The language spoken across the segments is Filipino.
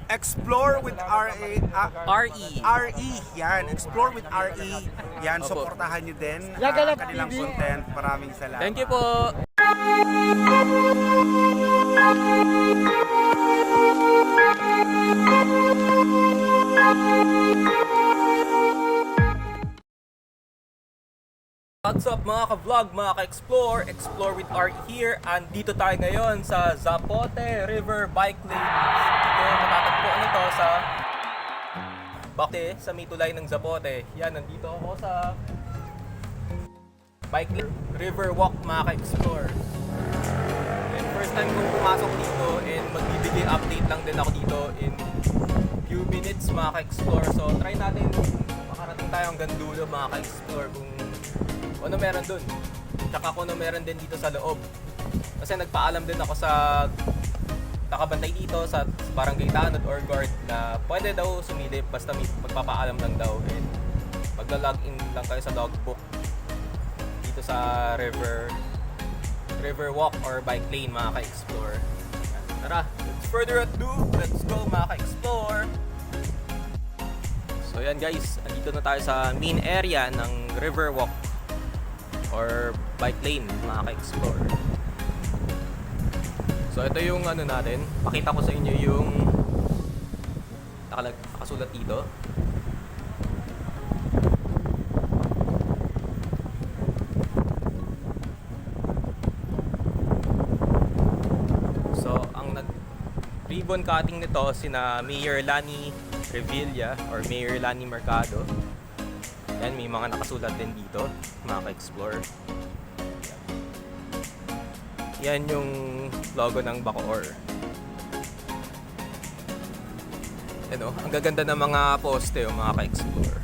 Explore with RA, RE. RE, yan. Explore with RE. Yan, Opo. supportahan nyo din Lagalab kanilang TV. content. Maraming salamat. Thank you po. What's up mga ka-vlog, mga ka-explore, Explore with RE here. And dito tayo ngayon sa Zapote River Bike Lane. Dito matatagpuan ito sa Bakte, sa may tulay ng Zapote. Yan, nandito ako sa Bike Lane River Walk, mga ka-explore. And first time kong pumasok dito and magbibigay update lang din ako dito in few minutes, mga ka-explore. So try natin makarating tayo hanggang dulo, mga ka-explore, kung ano meron dun. Tsaka kung ano meron din dito sa loob. Kasi nagpaalam din ako sa nakabantay dito sa barangay tanod or guard na pwede daw sumilip basta may magpapaalam lang daw, and magla-login lang kayo sa logbook dito sa river walk or bike lane, mga ka-explore. Tara, let's further ado, let's go mga ka-explore. So yan guys, andito na tayo sa main area ng river walk or bike lane, mga ka-explore. So ito yung ano natin, pakita ko sa inyo yung nakasulat dito. So ang nag-ribbon cutting nito sina Mayor Lani Revilla or Mayor Lani Mercado. Yan, may mga nakasulat din dito, mga ka-explore. Yan yung logo ng Bacoor. Ano, ang gaganda ng mga poste, mga ka-explore.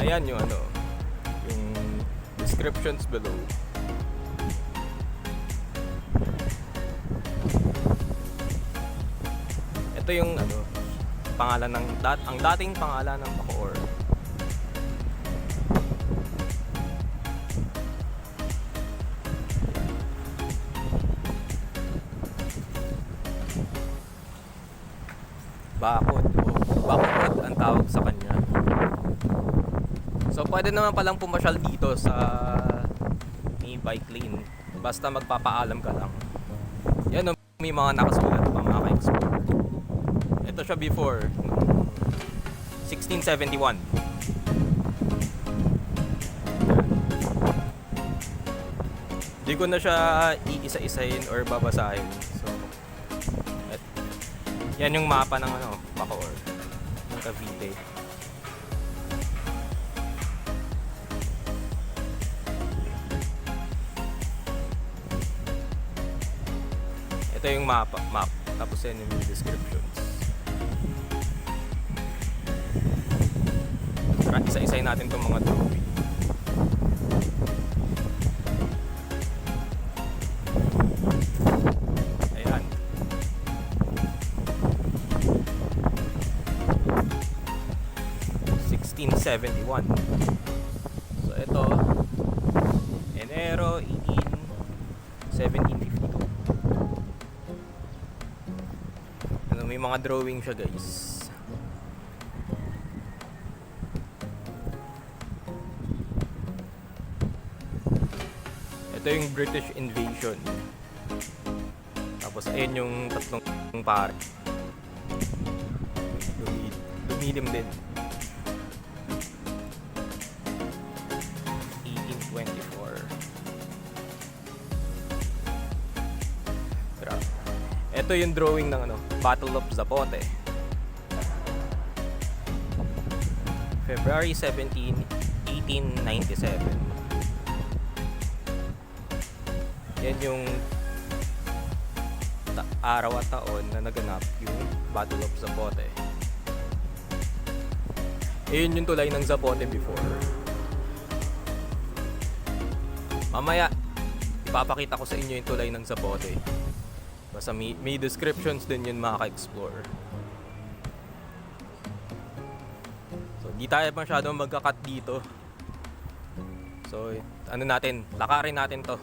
Ayan yung ano, yung descriptions below. Ito yung ano, pangalan ng ang dating pangalan ng Bacoor. Bakod o Bakod ang tawag sa kanya. So pwede naman palang pumasyal dito sa may bike lane basta magpapaalam ka lang. Yan, may mga nakasulat pa, mga ka-explore. Ito siya before 1671. Di ko na siya iisa-isahin or babasahin. So yan yung mapa ng ano, Bacoor, ng Cavite. Ito yung map. Tapos yan yung descriptions. Isa-isahin natin itong mga drawing. Ayan. 1671. So ito, Enero 1752. Ano, may mga drawing siya guys. Ito yung British invasion. Tapos ayun yung tatlong pare. Lumilim din. 1824. Grabe. Ito yung drawing ng ano, Battle of Zapote. February 17, 1897. Yan yung araw at taon na naganap yung Battle of Zapote. Ayun yung tulay ng Zapote before. Mamaya, ipapakita ko sa inyo yung tulay ng Zapote. Basta may descriptions din yun, mga ka-explore. So, di tayo masyadong magka-cut dito. So, ano natin, lakarin natin to.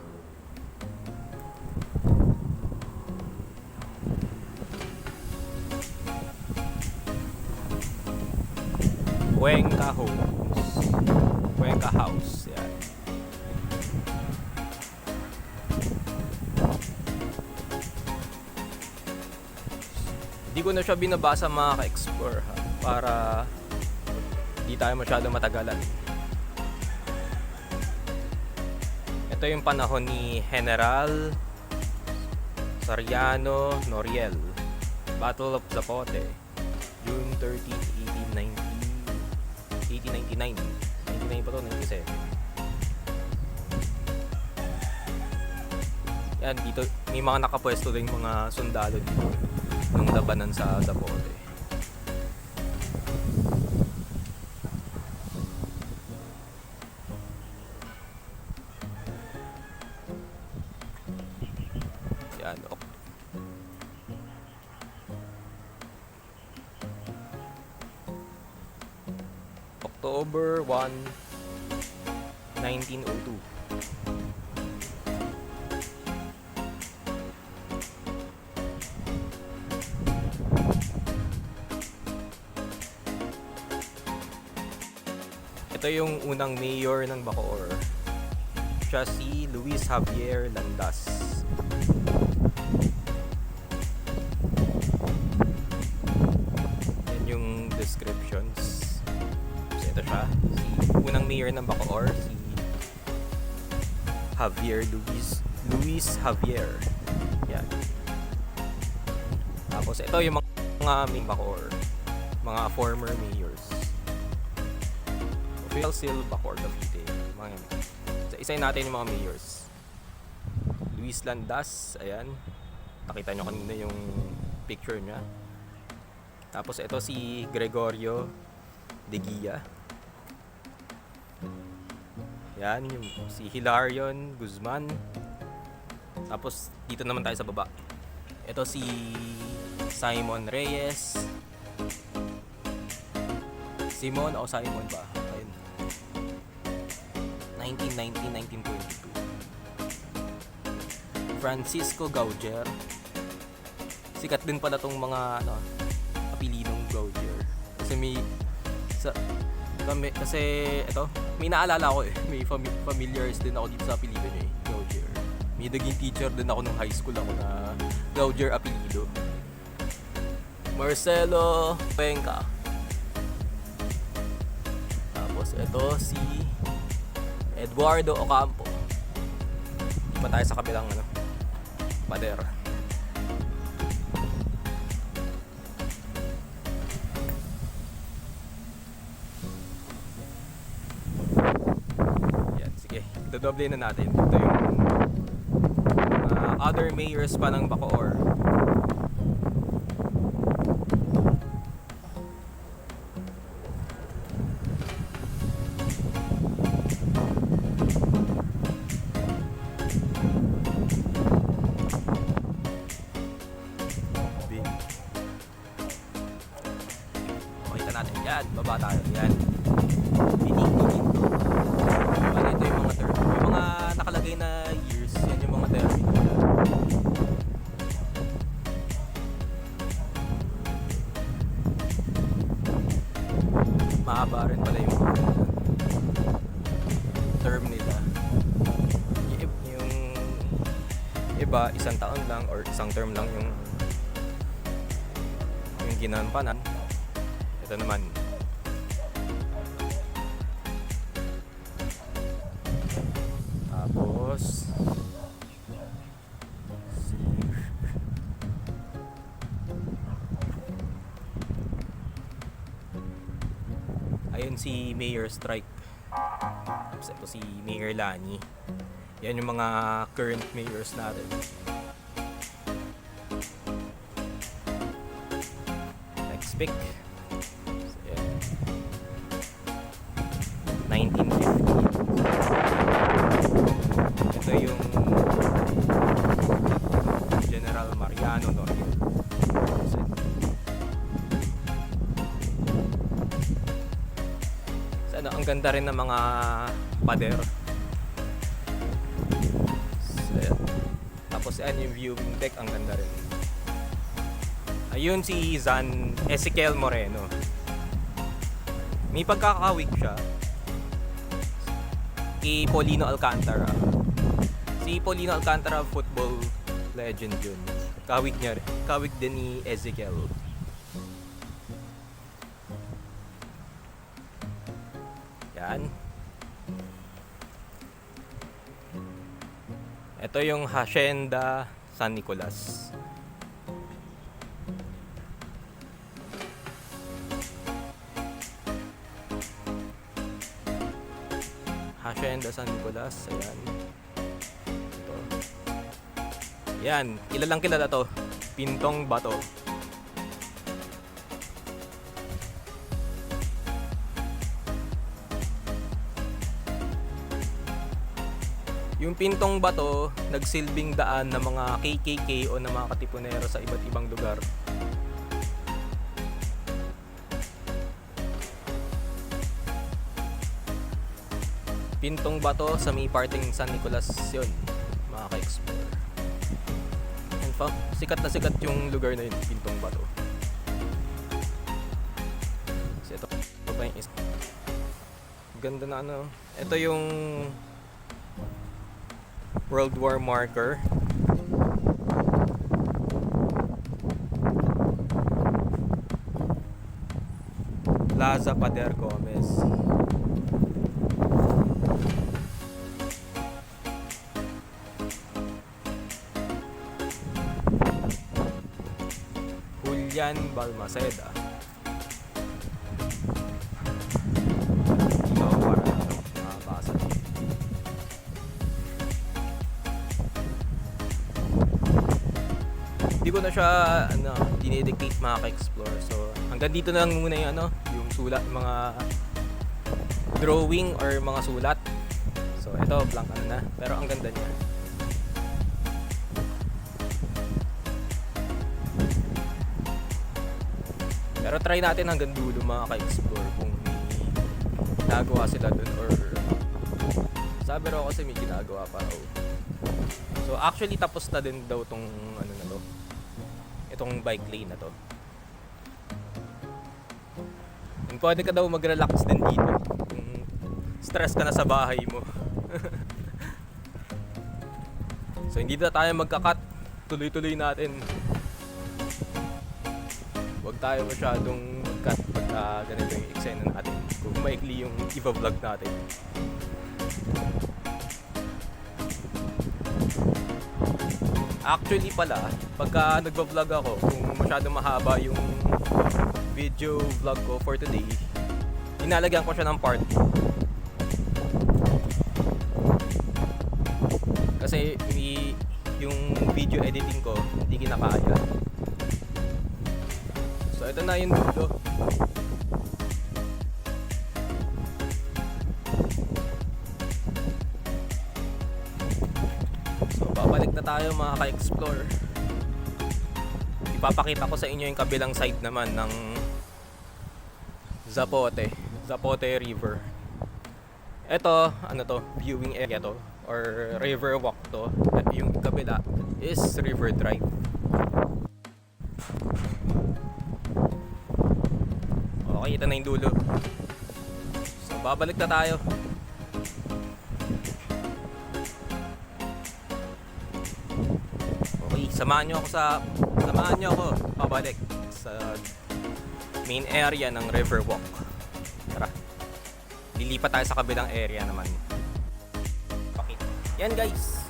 Cuenca Homes. Cuenca House. Yan. Hindi ko na siya binabasa mga ka-explore ha, para hindi tayo masyado matagalan. Ito yung panahon ni General Soriano Noriel. Battle of Zapote, June 13, 1899. 99 pa to, 97. Yan, dito may mga nakapwesto din mga sundalo dito nung labanan sa Zapote. Yan, October 1, 1902. Ito yung unang mayor ng Bacoor. Siya si Luis Javier Landas. Yan yung descriptions. So ito siya. Si unang mayor ng Bacoor, si Javier Luis Javier. Yan. Tapos ito yung mga main Bacoor. Mga former mayors. Phil Bacoor, Cavite. Mga yan. So, isayin natin yung mga mayors. Luis Landas, ayan. Nakita nyo kanina yung picture niya. Tapos ito si Gregorio de Guia. Yan, yung si Hilarion Guzman. Tapos dito naman tayo sa baba. Ito si Simon Reyes. Simon o Simon ba? 1919-1922. Francisco Gauger. Sikat din pala tong mga apelidong Gauger. Kasi kasi ito, may naalala ko may familiars din ako dito sa apelido niya Gauger. May naging teacher din ako nung high school ako na Gauger apelido. Marcelo Cuenca. Tapos ito si Eduardo Ocampo. Iba tayo sa kabilang pader. Yan, sige. Dodoble na natin. Ito yung other mayors pa ng Bacoor. Yan, baba tayo. Yan. Benito. Bali, ito yung mga term. Yung mga nakalagay na years, yan yung mga term. Mahaba rin pala yung term nila. Yung iba, isang taon lang or isang term lang yung ginampanan. Ito naman. Tapos ayun si Mayor Strike. Tapos ito si Mayor Lani. Yan yung mga current mayors natin. Next pick. 1950. Ito yung General Mariano Noriel. So, ang ganda rin ng mga pader. So, tapos yung viewing deck, ang ganda rin. Ayun si Ezequiel Moreno. May pagkakawig siya. Kay Paulino Alcantara. Si Paulino Alcantara, football legend yun. Kawig niya rin. Kawig din ni Ezekiel. Yan. Ito yung Hacienda San Nicolas. Hacienda San Nicolas. Ayan. Ito. Yan. Kilalang kilala to. Pintong Bato. Yung Pintong Bato, nagsilbing daan ng mga KKK o ng mga katipunero sa iba't ibang lugar. Pintong Bato sa may parting San Nicolas yun, mga ka-explore. In fact, sikat na sikat yung lugar na yun, Pintong Bato. Kasi ito pa yung ganda na ano. Ito yung World War marker. Plaza Pader Gomez. Julian Balmaceda. Ikaw para makabasa. Hindi ko na siya dinedictate mga ka-explore. So hanggang dito na lang muna yung yung sulat, mga drawing or mga sulat. So ito blank na, pero ang ganda niya. Pero try natin hanggang dulo mga ka-explore kung may ginagawa sila dun or sabi raw kasi may ginagawa pa raw. So actually tapos na din daw tong na to. Itong bike lane na to. And pwede ka daw mag-relax din dito kung stress ka na sa bahay mo. So hindi na tayo magka-cut. Tuloy-tuloy natin. Huwag tayo masyadong mag-cut pagka ganito yung eksena natin. Kung maikli yung iba-vlog natin. Actually pala, pagka nagba-vlog ako, kung masyadong mahaba yung video vlog ko for today, inalagyan ko siya ng part. Kasi yung video editing ko, hindi kinakaya. So ito na yung dulo. So babalik na tayo mga ka-explore. Ipapakita ko sa inyo yung kabilang side naman ng Zapote River. Ito, viewing area to or river walk to. At yung kabila is River Drive. Okay, ito na yung dulo. So, babalik na tayo. Okay, samahan nyo ako pabalik sa main area ng river walk. Tara. Lilipat tayo sa kabilang area naman. Okay. Yan guys.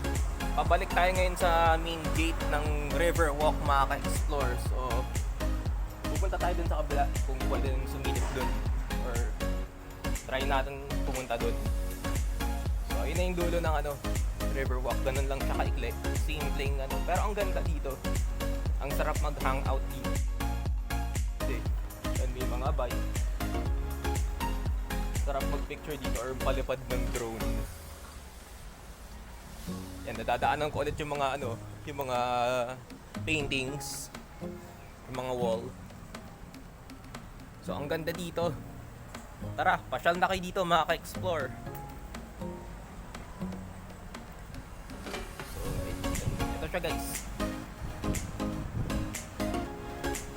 Pabalik tayo ngayon sa main gate ng river walk mga ka-explore. So, pupunta tayo dun sa kabila kung pwede nang sumilip dun or try natin pumunta dun. So ayun na yung dulo ng river walk, ganun lang siya kaikli, simpleng pero ang ganda dito, ang sarap mag hangout dito. And may mga bike, sarap mag picture dito or palipad ng drone. Yan, nadadaanan ko ulit yung mga yung mga paintings, yung mga wall. So, ang ganda dito. Tara, pasyal na kayo dito mga ka-explore. So, ito siya guys.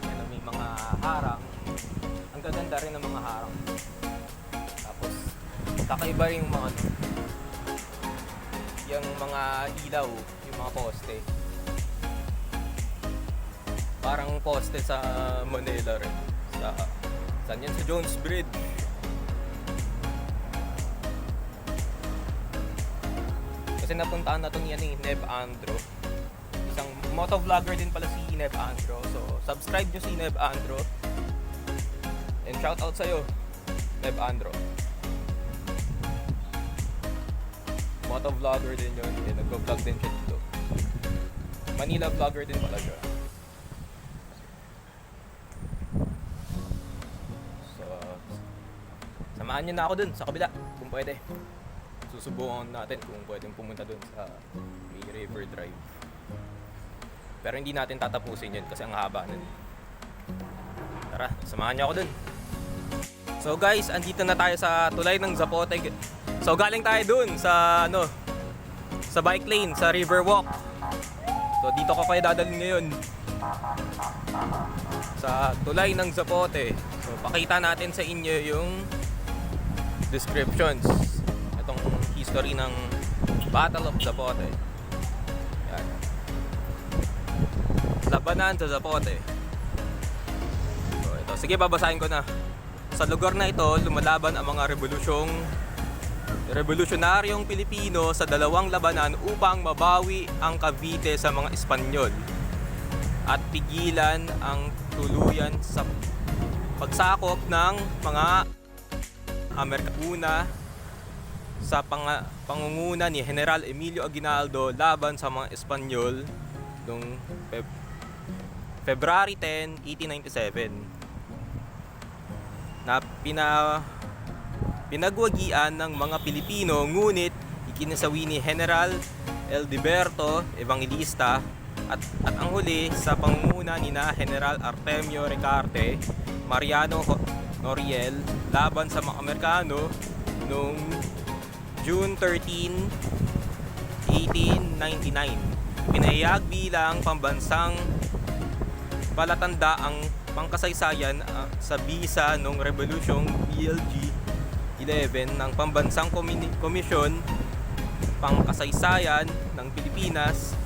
Yan, may mga harang. Ang gaganda rin ng mga harang. Kakaiba rin yung mga ano, yung mga ilaw, yung mga poste. Parang poste sa Manila rin. Saan yan? Sa Jones Bridge. Kasi napuntaan na itong yan ni Neb Andro. Isang motovlogger din pala si Neb Andro. So, subscribe nyo si Neb Andro. And shout out sa'yo, Neb Andro. Motovlogger din yun. And nag-vlog din siya dito. Manila vlogger din pala siya. So, samahan nyo na ako dun sa kabila kung pwede. Susubukan natin kung pwedeng pumunta dun sa May River Drive. Pero hindi natin tatapusin yun kasi ang haba nun. Tara, samahan niyo ako dun. So guys, andito na tayo sa tulay ng Zapote. So galing tayo dun sa sa bike lane, sa River Walk. So dito ko kayo dadalhin ngayon. Sa tulay ng Zapote. So pakita natin sa inyo yung descriptions. Itong history ng Battle of Zapote. Yan. Labanan sa Zapote. So ito, sige babasahin ko na. Sa lugar na ito, lumalaban ang mga revolusyonaryong Pilipino sa dalawang labanan upang mabawi ang Cavite sa mga Espanyol at pigilan ang tuluyan sa pagsakop ng mga Amerikana sa pangunguna ni General Emilio Aguinaldo laban sa mga Espanyol noong February 10, 1897 na pinagwagian ng mga Pilipino, ngunit ikinasawi ni General Eldeberto Evangelista at ang huli sa pangunguna ni na General Artemio Recarte, Mariano Noriel laban sa mga Amerikano noong June 13, 1899. Pinahayag bilang pambansang palatanda ang pangkasaysayan sa bisa ng Revolusyong BLG 11 ng Pambansang Komisyon Pangkasaysayan ng Pilipinas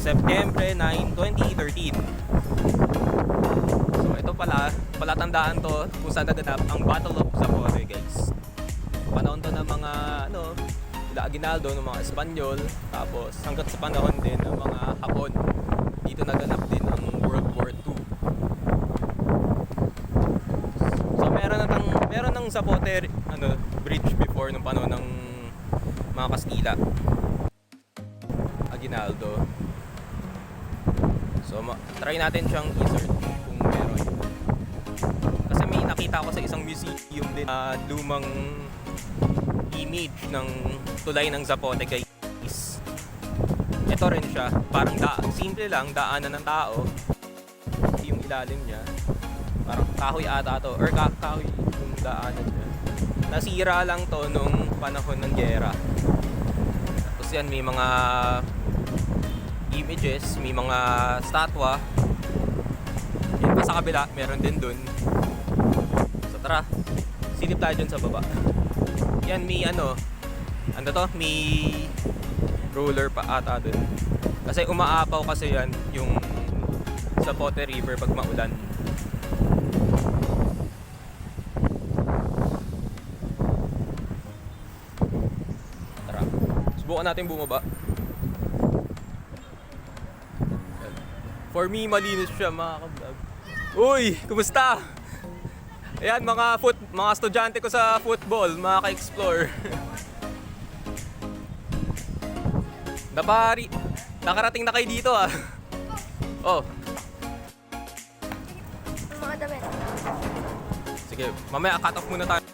September 9, 2013. So ito pala, palatandaan to kung saan naganap ang Battle of Zapote, guys. Panahon to ng mga ila Aguinaldo, ng mga Espanyol, tapos hanggang sa panahon din ng mga Hapon. Dito naganap din ang World War II. So meron ng Zapote bridge before nung panahon ng mga Kastila. Aguinaldo. So try natin siyang i-search kung meron. Kasi may nakita ko sa isang museum din lumang image ng tulay ng Zapote, guys. Ito rin siya, parang simple lang, daanan ng tao. Yung ilalim niya, parang kahoy ata to, or kahoy yung daanan niya. Nasira lang to nung panahon ng giyera. Tapos yan, may mga images, may mga statwa. Yun pa sa kabila, meron din dun. So tara, silip tayo dyan sa baba. Yan, may may roller pa ata dun. Kasi umaapaw kasi yan yung Zapote River pag maulan. Tara, subukan natin bumaba. For me, malinis siya, mga ka-vlog. Uy, kumusta? Ayan, mga estudyante ko sa football, mga ka-explore. Nakarating na kayo dito ah. Oh. Mga damit. Sige, mamaya cut off muna tayo.